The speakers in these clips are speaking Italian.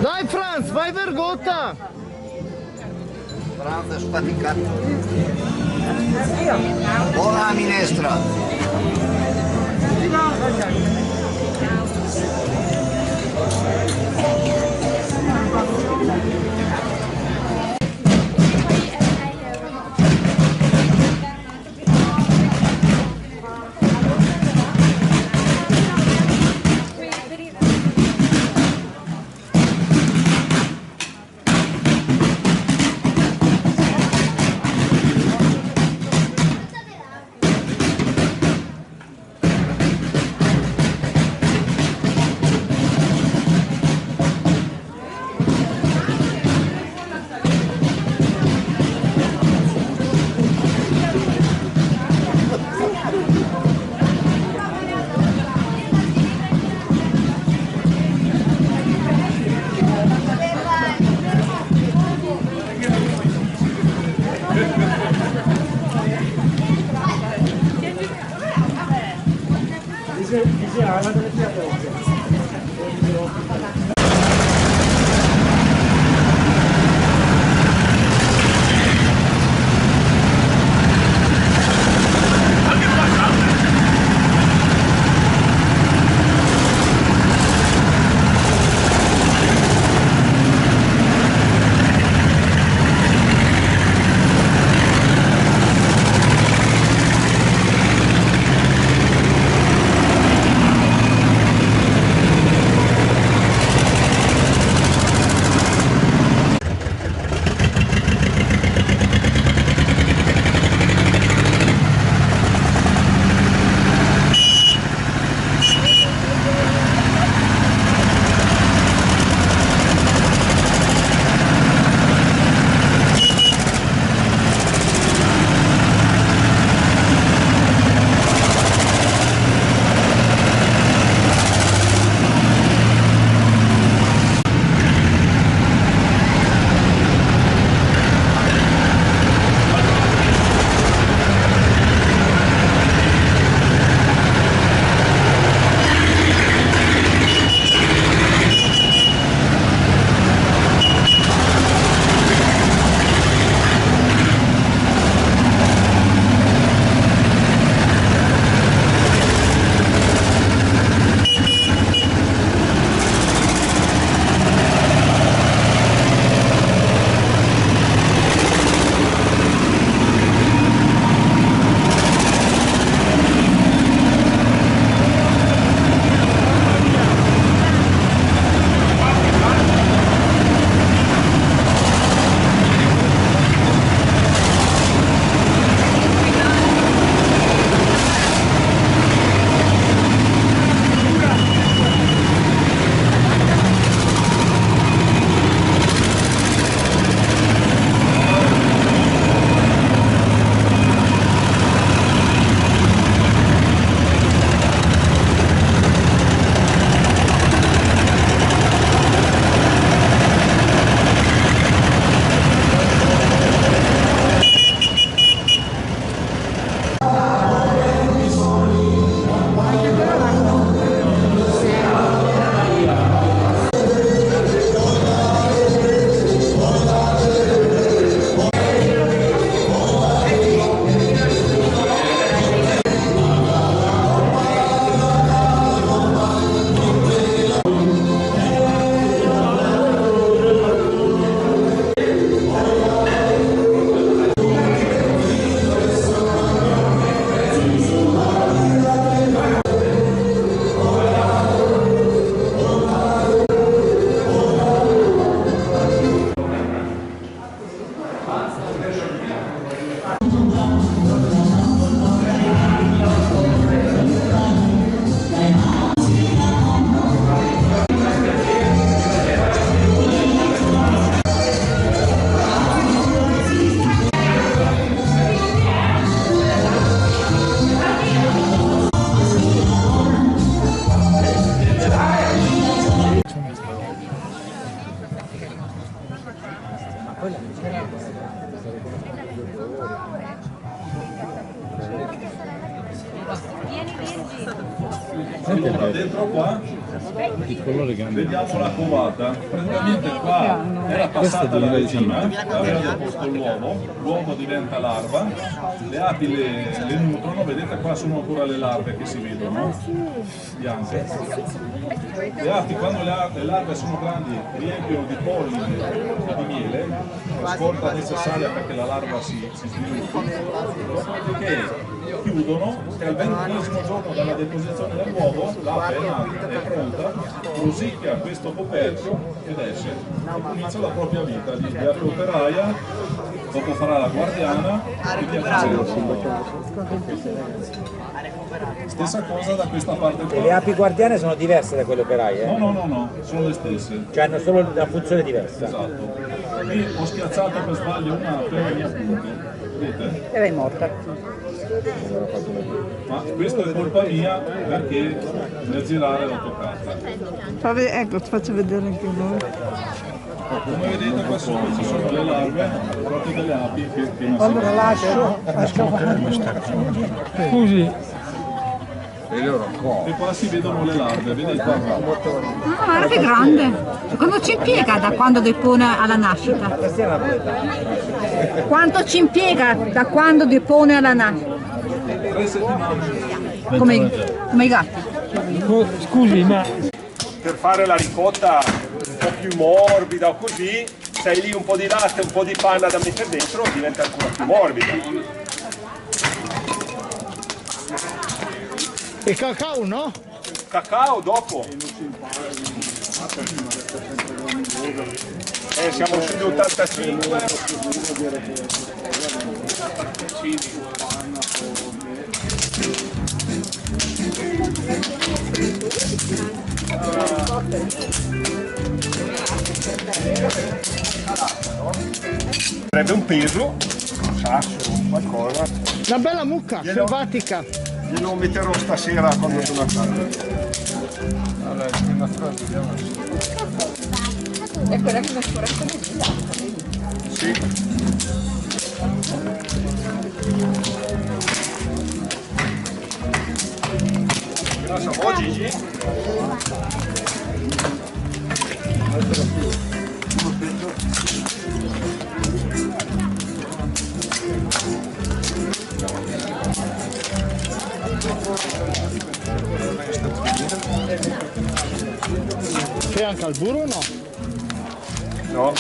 Dai Franz, vai Vergotta! Franz è sfaticato. Buona la minestra! Dentro qua vediamo la covata. Praticamente qua era passata la regina, aveva posto l'uovo diventa larva, le api le nutrono, vedete qua sono ancora le larve che si vedono, bianche. Le api quando le larve sono grandi riempiono di polline di miele, la scorta necessaria perché la larva si sviluppi, dopodiché chiudono e al 21° giorno dalla deposizione dell'uovo l'ape è pronta, rosicchia questo coperchio ed esce e comincia la propria vita di ape operaia, dopo farà la guardiana e via dicendo. Stessa cosa da questa parte qua. E le api guardiane sono diverse da quelle operaie? No, sono le stesse. Cioè hanno solo una funzione diversa? Esatto. Qui ho schiacciato per sbaglio un'ape e mi ha punto. Vedete? Ed è morta. Ma questo è colpa mia perché nel girare l'ho toccata. Ecco, ti faccio vedere anche noi. Come vedete qua sopra ci sono le larve proprio delle api che nascono. Allora lascio. Scusi. E qua si vedono le larve, vedete? Ah, guarda che grande! Quanto ci impiega da quando depone alla nascita? Quanto ci impiega da quando depone alla nascita? 3 settimane. Come i gatti. Scusi, ma per fare la ricotta un po' più morbida o così, se hai lì un po' di latte e un po' di panna da mettere dentro, diventa ancora più morbida. E cacao no? Cacao dopo. Siamo sugli 85. Sarebbe un peso, un sasso, qualcosa. Una bella mucca selvatica. Glielo metterò stasera quando sono a casa. È quella che mi scorretta di Sì. Cosa vuoi, Gigi? C'è anche al burro o no? No.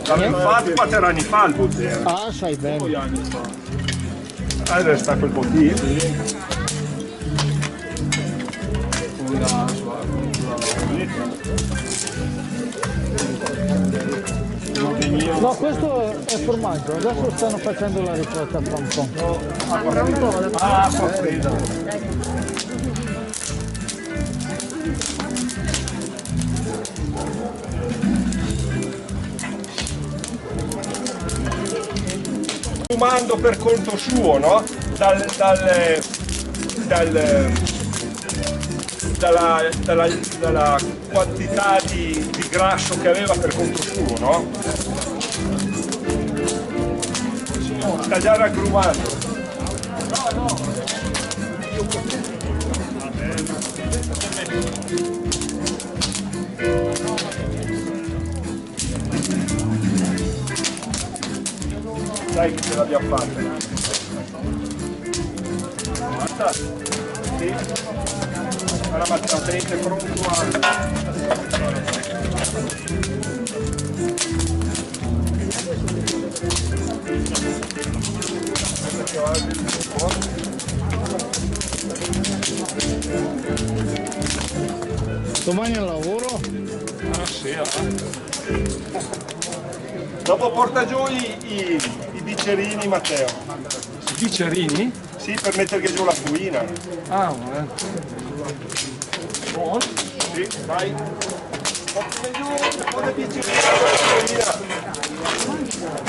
L'abbiamo fatto 4 anni fa il bottino. Ah, sai bene. Adesso sta quel bottino. No, questo è formaggio, adesso stanno facendo la ricotta fra un po'. Ah, fa freddo. Fumando per conto suo, no? Dalla quantità di grasso che aveva per conto suo, no? Tagliare aggrumando. Dai che ce l'abbiamo fatta. Basta. Sì. Alla mattina tenete pronto a... Domani al lavoro? Ah sì, Dopo porta giù i bicerini, Matteo. i bicerini? Sì, per mettere giù la fuina. Ah, Sì, vai. Porta giù un po' di bicerini con la fuina.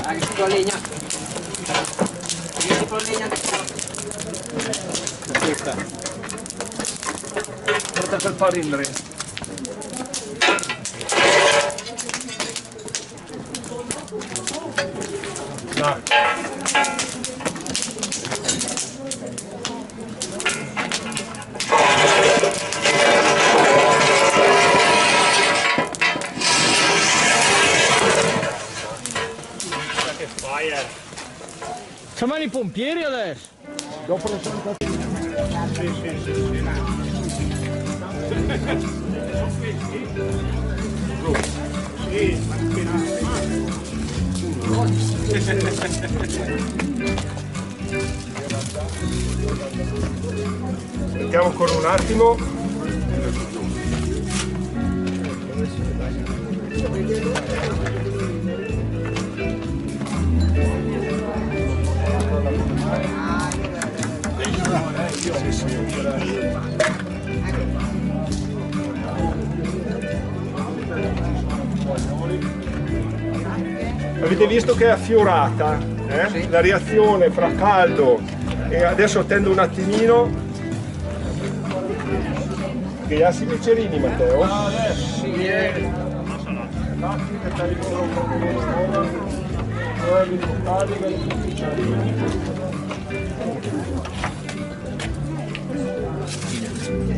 Anche con legna. Anche con legna. guarda per fare il re. Chiamano i pompieri adesso. Dopo la Aspettiamo ancora un attimo. Avete visto che è affiorata, eh? La reazione fra caldo e adesso attendo un attimino. Che ha i bicchierini, Matteo?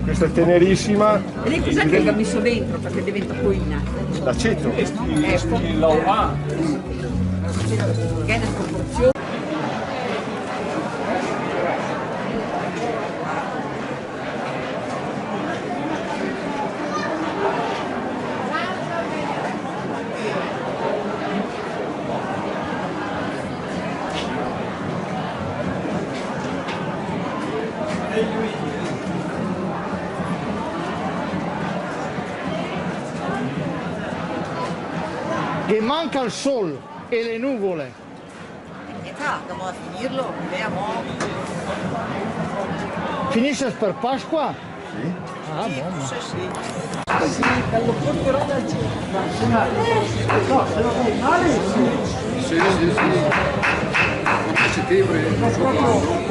Questa è tenerissima. E lei cos'è che gli ha messo dentro perché diventa poina? L'aceto. Che è una proporzione. Che manca il sole e le nuvole. Dobbiamo finirlo, vediamo. Finisce per Pasqua? Sì. Ah, buono. Sì, te lo porterò da giù. No, se lo fai male? Sì. A settembre,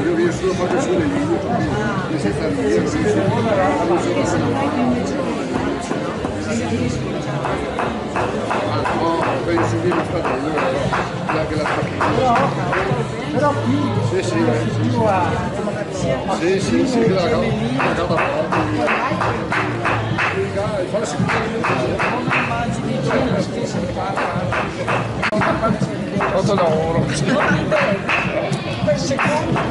io riesco a fare solo il video, mi si sta penso che lo sta dando, che la però qui sì, la cava quanto lavoro per secondo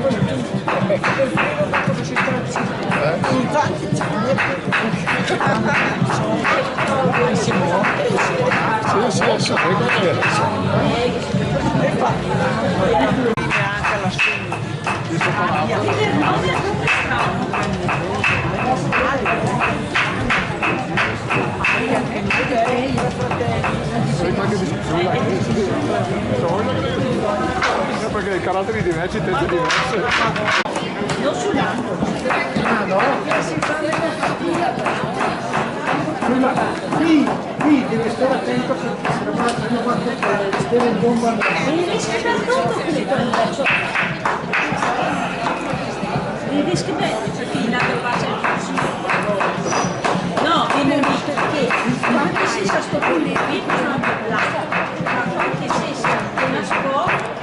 perché i caratteri diversi, teste diverse. Non sudato. Qui deve stare attento perché se la prima parte deve in bomba. No, viene lì perché quando si sta sto con le vite non là, ma qualche sessa una scuola.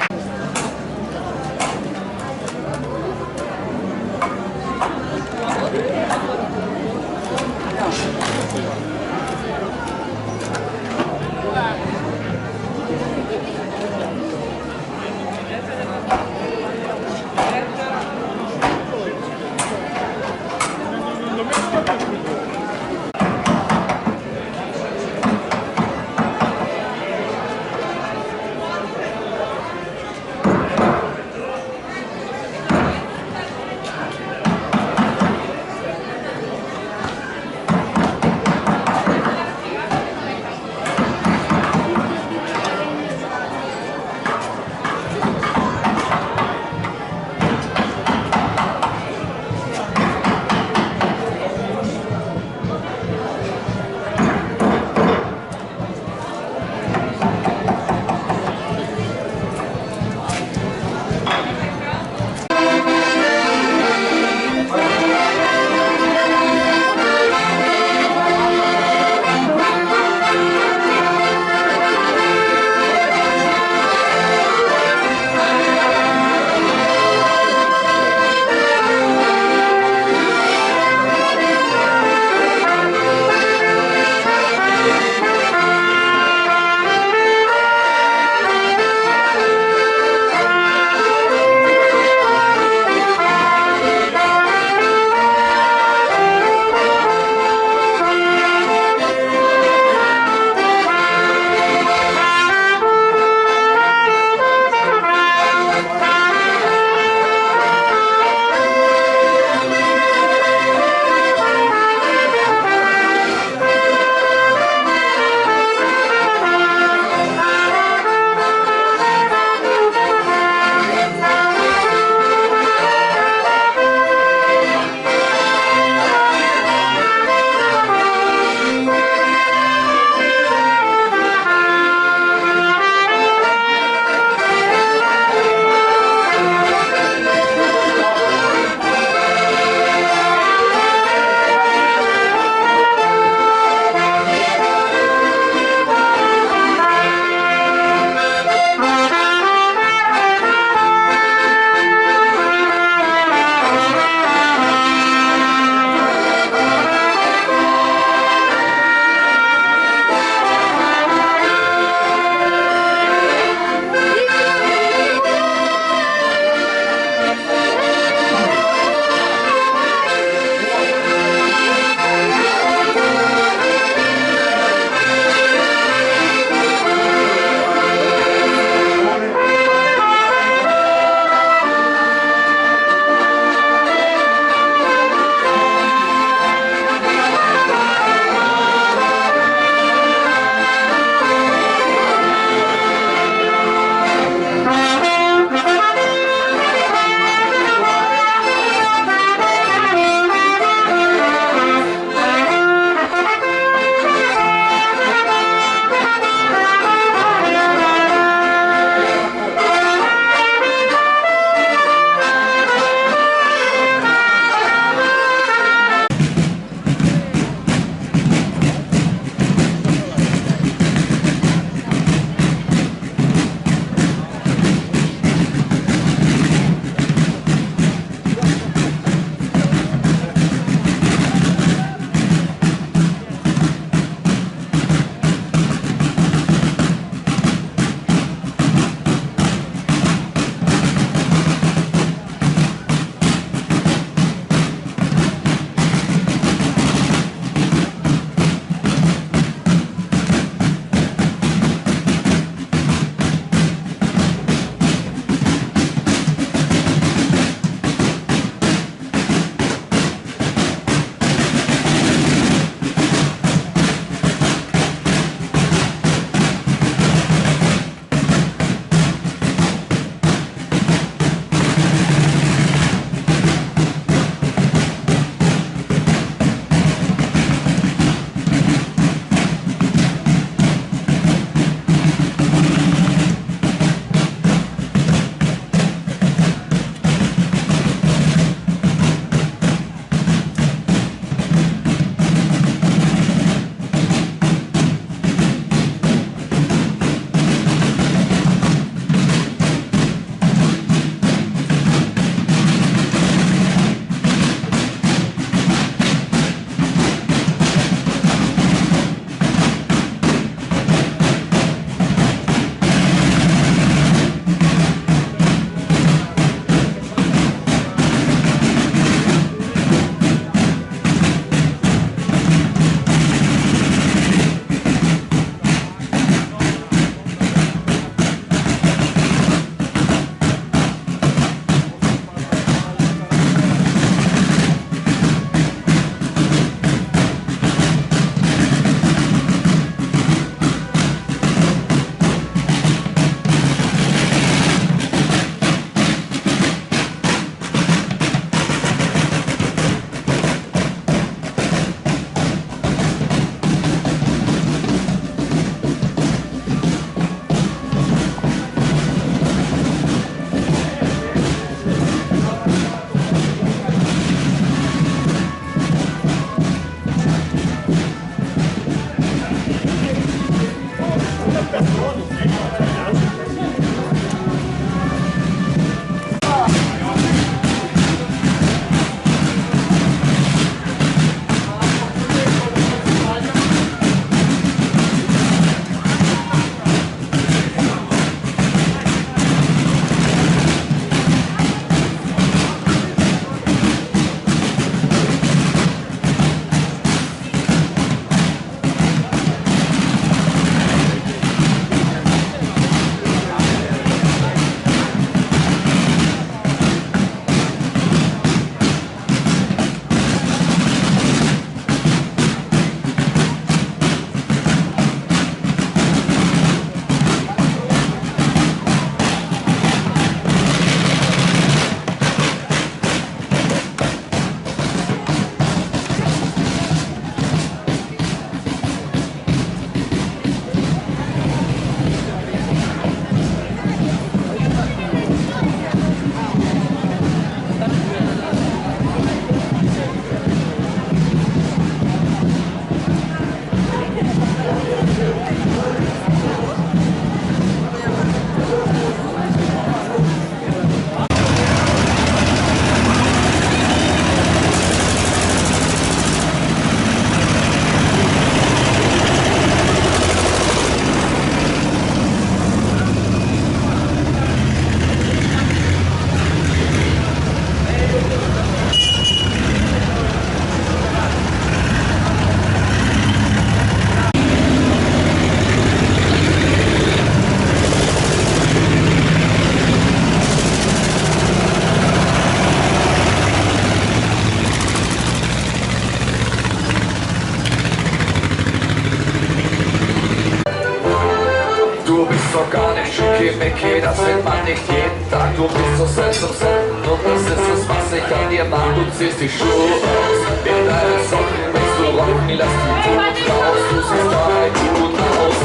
so gar nicht, schicke mir das will man nicht jeden Tag. Du bist so selbstverständlich und das ist es, was ich an dir mag. Du ziehst die Schuhe aus, in deinen Socken willst du rocken, lass die Tür raus. Du siehst dabei gut aus,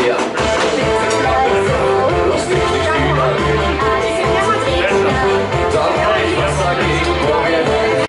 yeah. Lass dich nicht niederlegen, da war ich was dagegen, wo wir hin.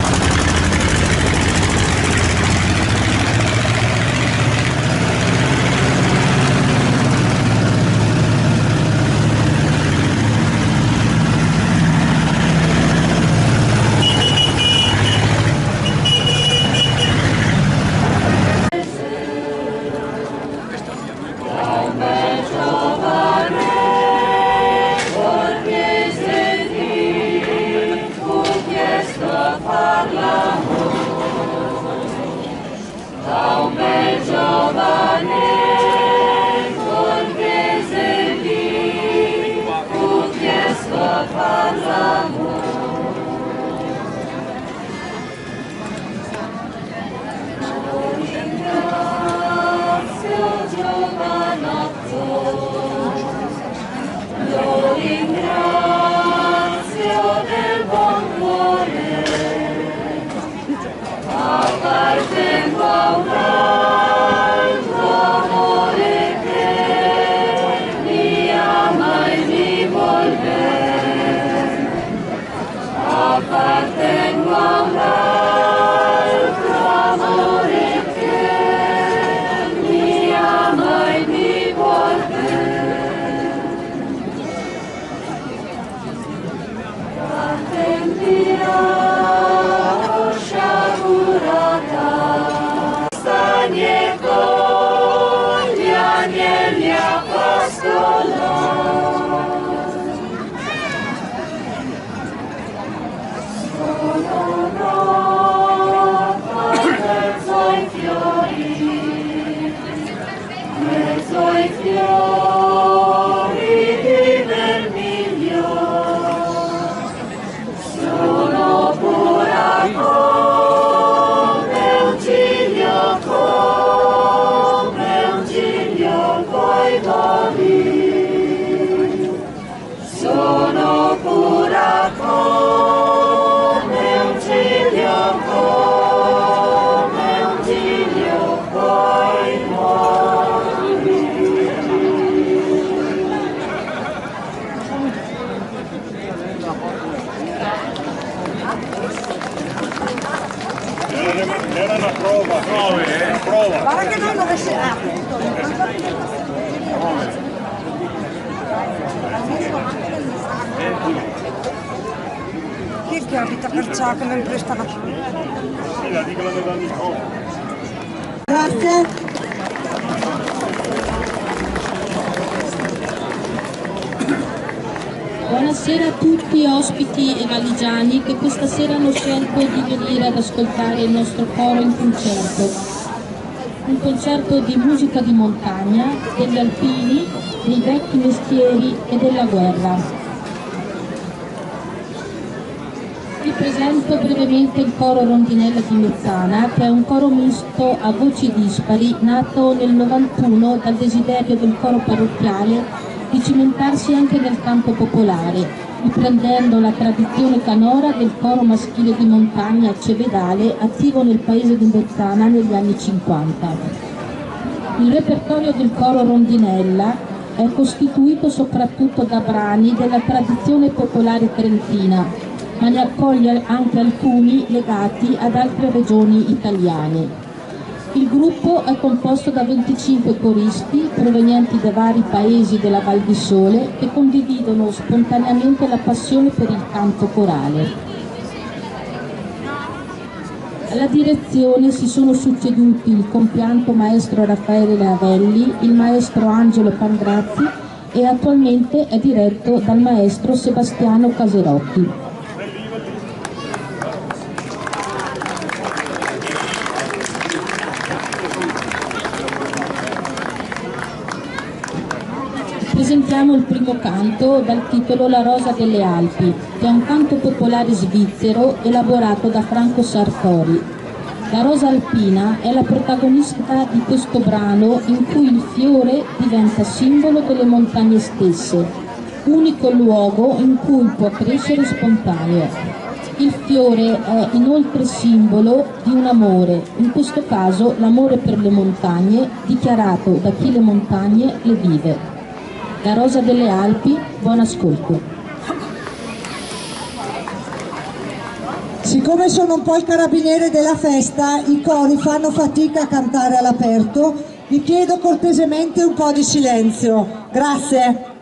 Era una prova, prova. Guarda che noi dove si Chi capita per ciò che mi presta la Sì, la dicono da anni fa. Grazie. Buonasera a tutti ospiti e valigiani che questa sera hanno scelto di venire ad ascoltare il nostro coro in concerto. Un concerto di musica di montagna, degli alpini, dei vecchi mestieri e della guerra. Vi presento brevemente il coro Rondinella di Mezzana, che è un coro misto a voci dispari, nato nel 91 dal desiderio del coro parrocchiale di cimentarsi anche nel campo popolare, riprendendo la tradizione canora del coro maschile di montagna cevedale attivo nel paese di Mezzana negli anni 50. Il repertorio del coro Rondinella è costituito soprattutto da brani della tradizione popolare trentina, ma ne accoglie anche alcuni legati ad altre regioni italiane. Il gruppo è composto da 25 coristi provenienti da vari paesi della Val di Sole che condividono spontaneamente la passione per il canto corale. Alla direzione si sono succeduti il compianto maestro Raffaele Ravelli, il maestro Angelo Pangrazzi e attualmente è diretto dal maestro Sebastiano Caserotti. Presentiamo il primo canto dal titolo La Rosa delle Alpi, che è un canto popolare svizzero elaborato da Franco Sartori. La rosa alpina è la protagonista di questo brano in cui il fiore diventa diventa simbolo delle montagne stesse, unico luogo in cui può crescere spontaneo. Il fiore è inoltre simbolo di un amore, in questo caso l'amore per le montagne, dichiarato da chi le montagne le vive. La rosa delle Alpi, buon ascolto. Siccome sono un po' il carabiniere della festa, i cori fanno fatica a cantare all'aperto, vi chiedo cortesemente un po' di silenzio. Grazie.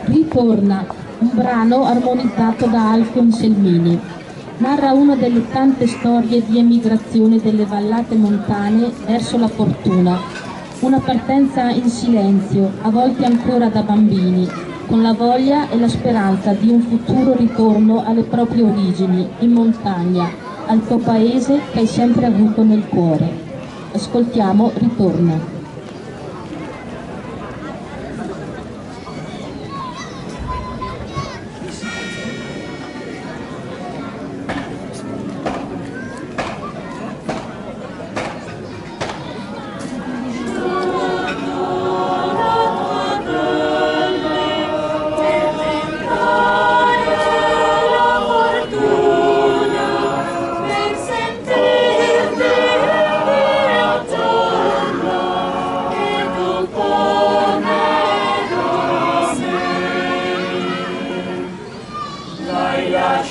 Ritorna, un brano armonizzato da Alfio Anselmini. Narra una delle tante storie di emigrazione delle vallate montane verso la fortuna. Una partenza in silenzio, a volte ancora da bambini, con la voglia e la speranza di un futuro ritorno alle proprie origini, in montagna, al tuo paese che hai sempre avuto nel cuore. Ascoltiamo Ritorna.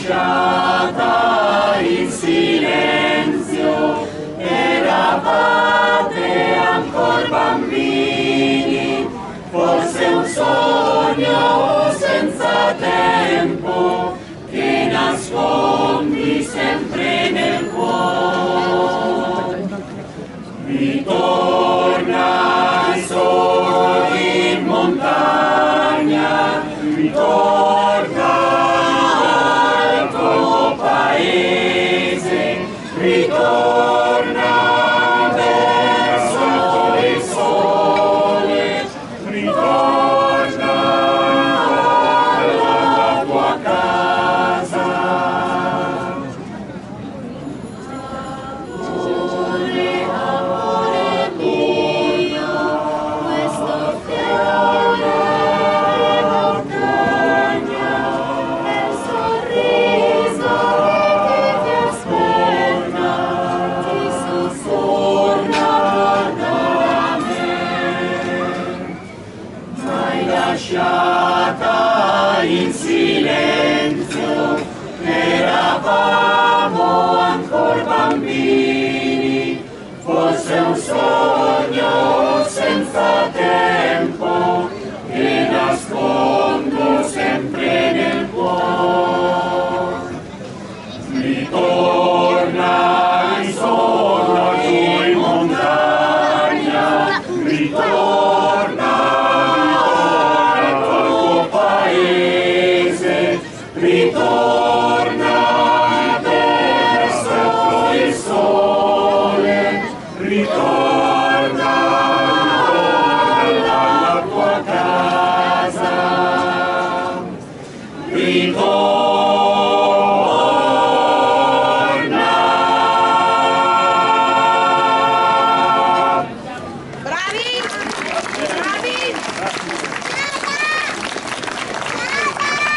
lasciata in silenzio, eravate ancora bambini, forse un sogno senza tempo che nascondi sempre nel cuore. Ritorna solo in montagna, ritorna al tuo paese, ritorna verso il sole, ritorna lasciata in silenzio, eravamo ancora bambini, forse un sogno senza tempo che nascondo sempre nel cuore. Ritorna in sogno in montagna, ritorna al tuo paese, ritorna dove sta il sole, ritorna alla tua casa,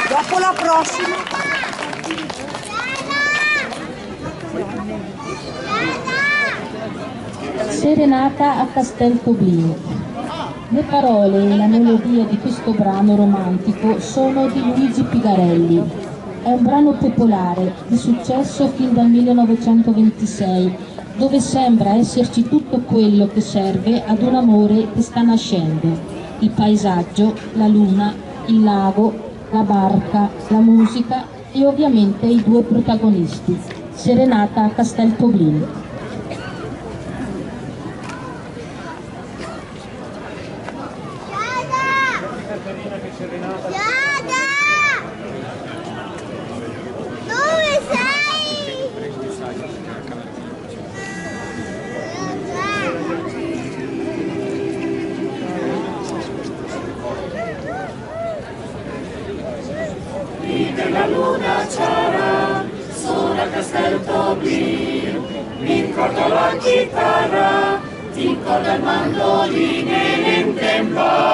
Dopo la prossima. Serenata a Castelpoblino. Le parole e la melodia di questo brano romantico sono di Luigi Pigarelli. È un brano popolare, di successo fin dal 1926, dove sembra esserci tutto quello che serve ad un amore che sta nascendo. Il paesaggio, la luna, il lago, la barca, la musica e ovviamente i due protagonisti. Serenata a Castelpoblino. Dove sei? Vide la luna c'era, sola Castelpoblino, mi ricordo la chitarra, ti ricordo il mandolino e l'ente in barca.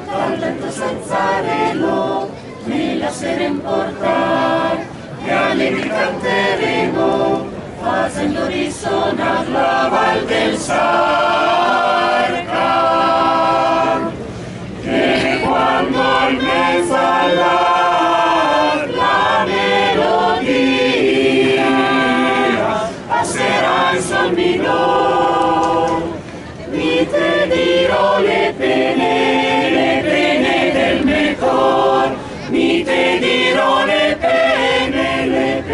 Dal vento senza remo, nella sera in portare, e allegri canteremo, facendo risuonar la Val del Sarca. E quando in mezzo alla melodia passerà il sol minore, mi te dirò le pene del mio cor, mi te dirò le pene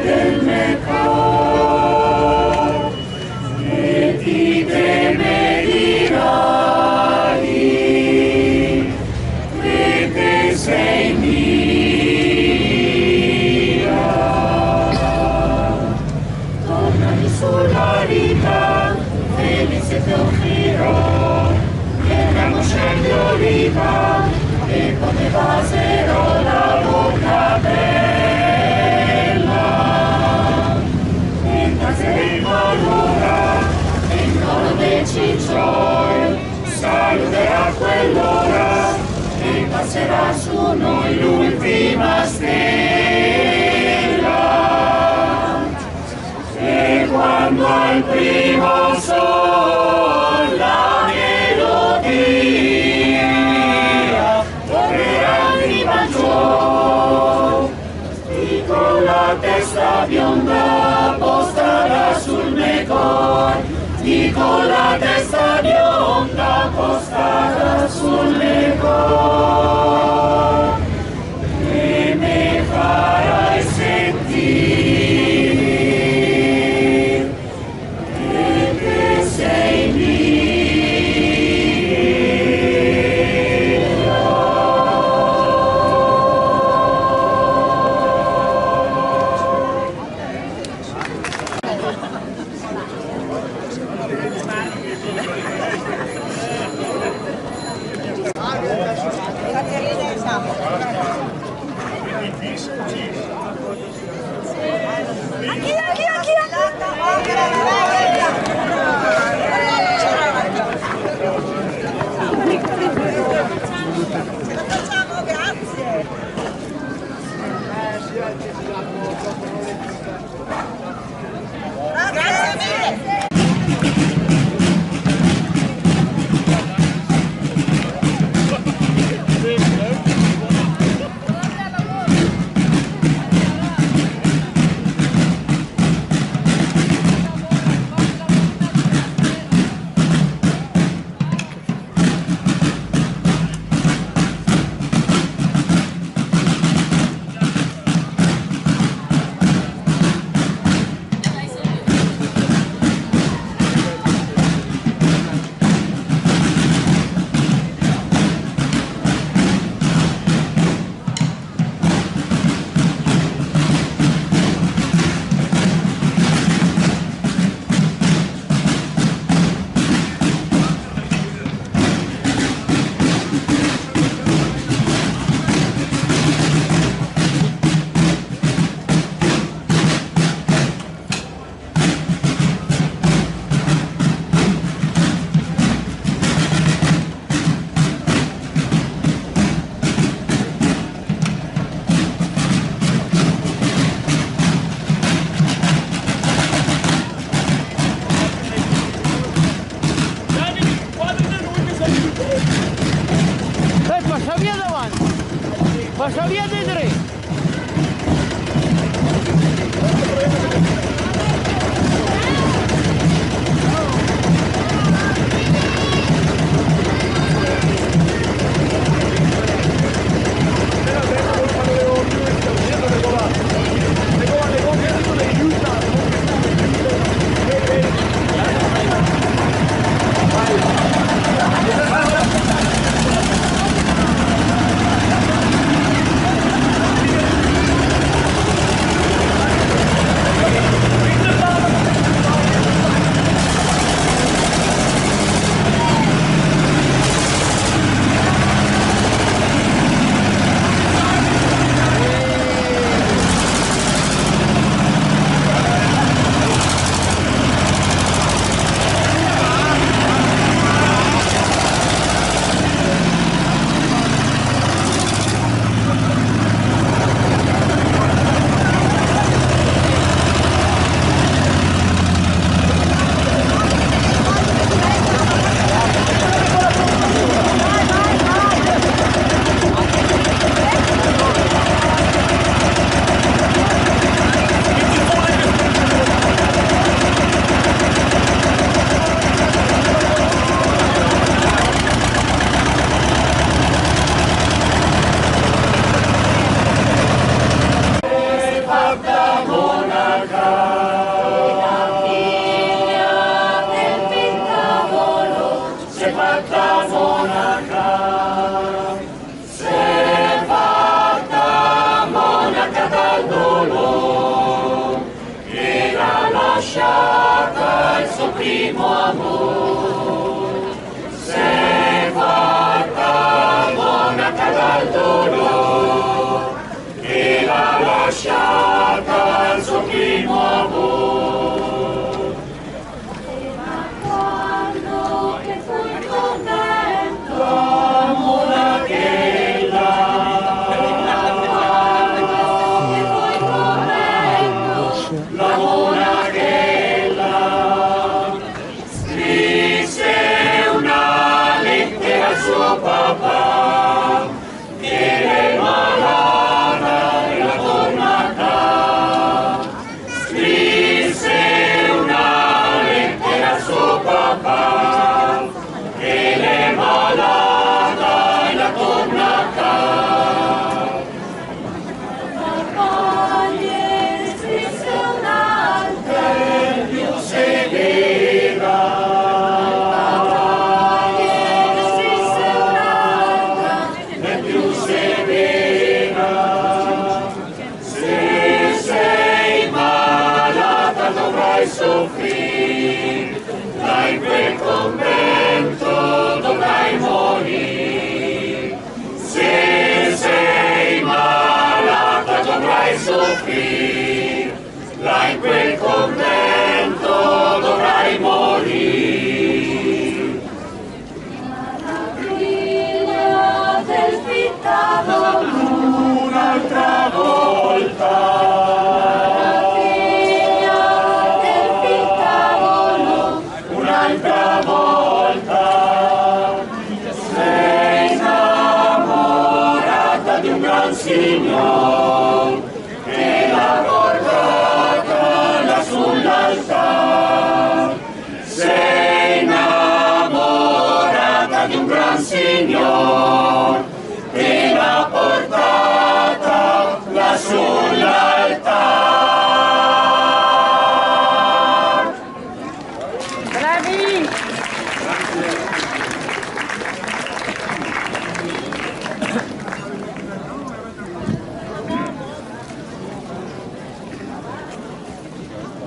del mio cor, e ti te me dirai che sei mia. Tornami sulla riva, felice ti offrirò, il ramoscello di oliva, e come vaserò la bocca bella. E canteremo allora, il coro dei ciccioli, saluterà quell'ora, e passerà su noi l'ultima stella. E quando al primo sol la melodia tornerà di bacio, e con la testa bionda postarà sul mio cor, e con la testa bionda postarà sul mio cor, e mi farai sentire che sei mio. via davanti, passa via dei tre.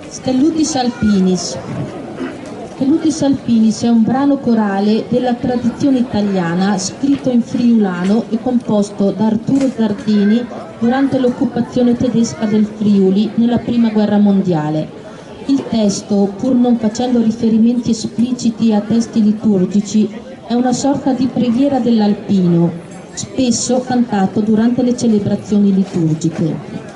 Stellutis alpinis. Stellutis alpinis è un brano corale della tradizione italiana scritto in friulano e composto da Arturo Zardini durante l'occupazione tedesca del Friuli nella Prima Guerra Mondiale. Il testo, pur non facendo riferimenti espliciti a testi liturgici, è una sorta di preghiera dell'alpino, spesso cantato durante le celebrazioni liturgiche.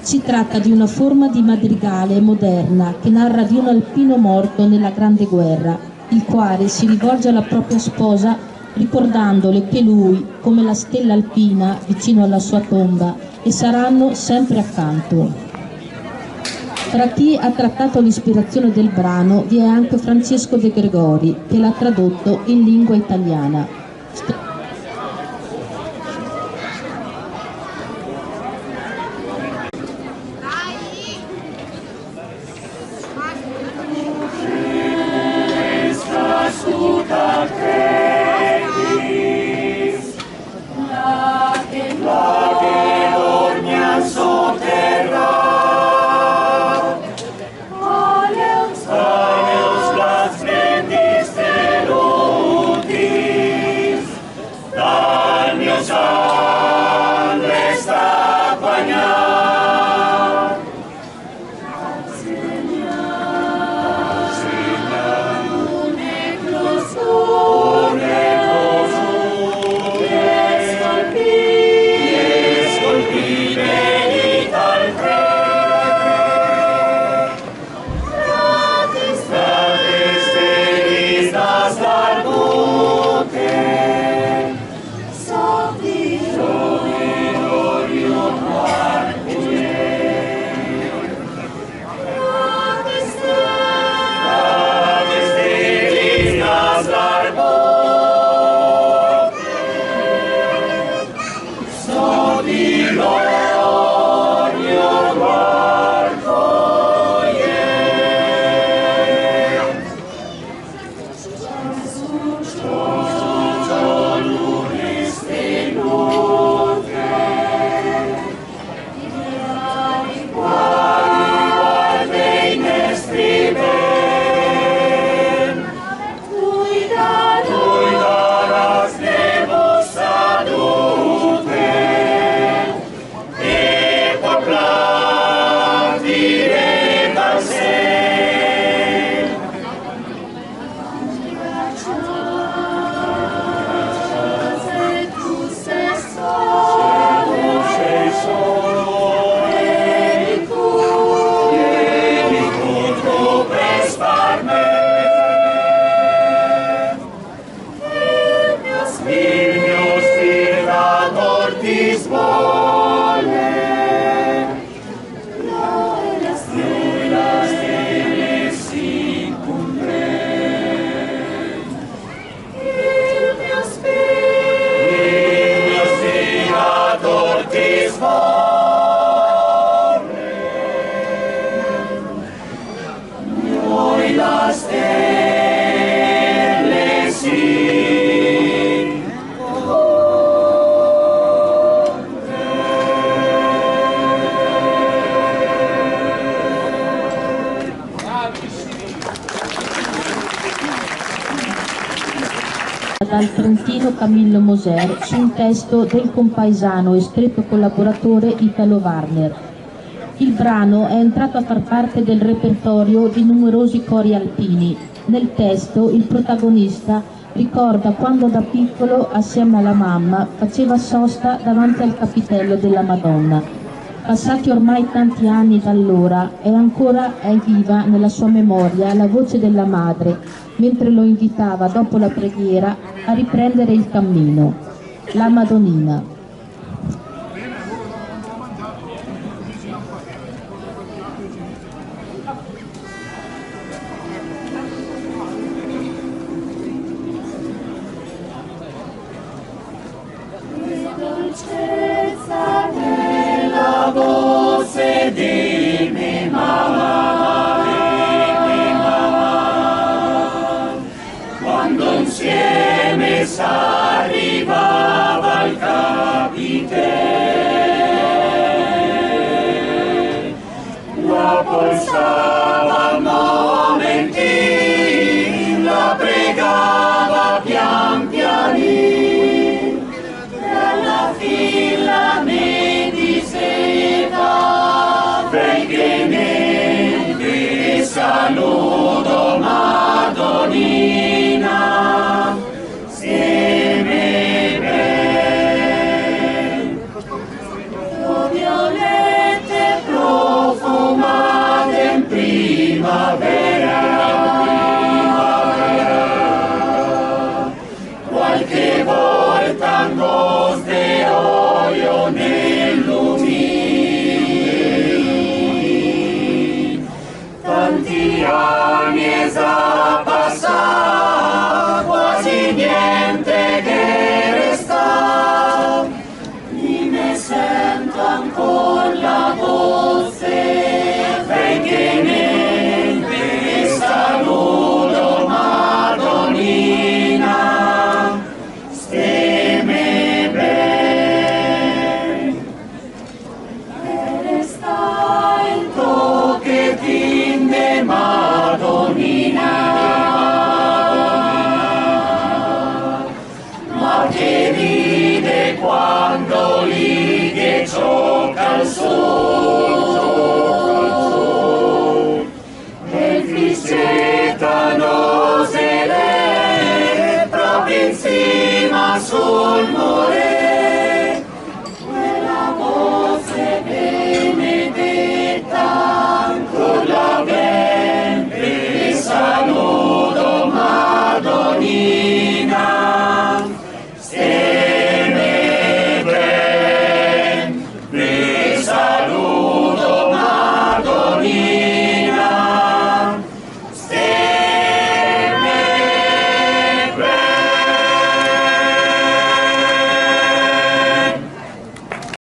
Si tratta di una forma di madrigale moderna che narra di un alpino morto nella Grande Guerra, il quale si rivolge alla propria sposa ricordandole che lui, come la stella alpina vicino alla sua tomba, le saranno sempre accanto. Tra chi ha trattato l'ispirazione del brano vi è anche Francesco De Gregori, che l'ha tradotto in lingua italiana. Dal trentino Camillo Moser su un testo del compaesano e stretto collaboratore Italo Warner. Il brano è entrato a far parte del repertorio di numerosi cori alpini. Nel testo il protagonista ricorda quando da piccolo, assieme alla mamma, faceva sosta davanti al capitello della Madonna. Passati ormai tanti anni da allora, è viva nella sua memoria la voce della madre, mentre lo invitava dopo la preghiera a riprendere il cammino. La Madonnina. Dolcezza della voce di mia mamma, quando insieme s'arrivava al capitello, la polsava al momentino, la pregava pian pianino, alla fila mi diceva brevemente saluto Madonnina, sieme ben, violette profumate in primavera, qualche niente che resta, di me sento ancora la voce, venche ne saluto Madonnina, stemme ben, e resta il tocchetin de Madonnina. Che ride quando lì che gioca il sole e fiscettano se le proprio in cima sul mare.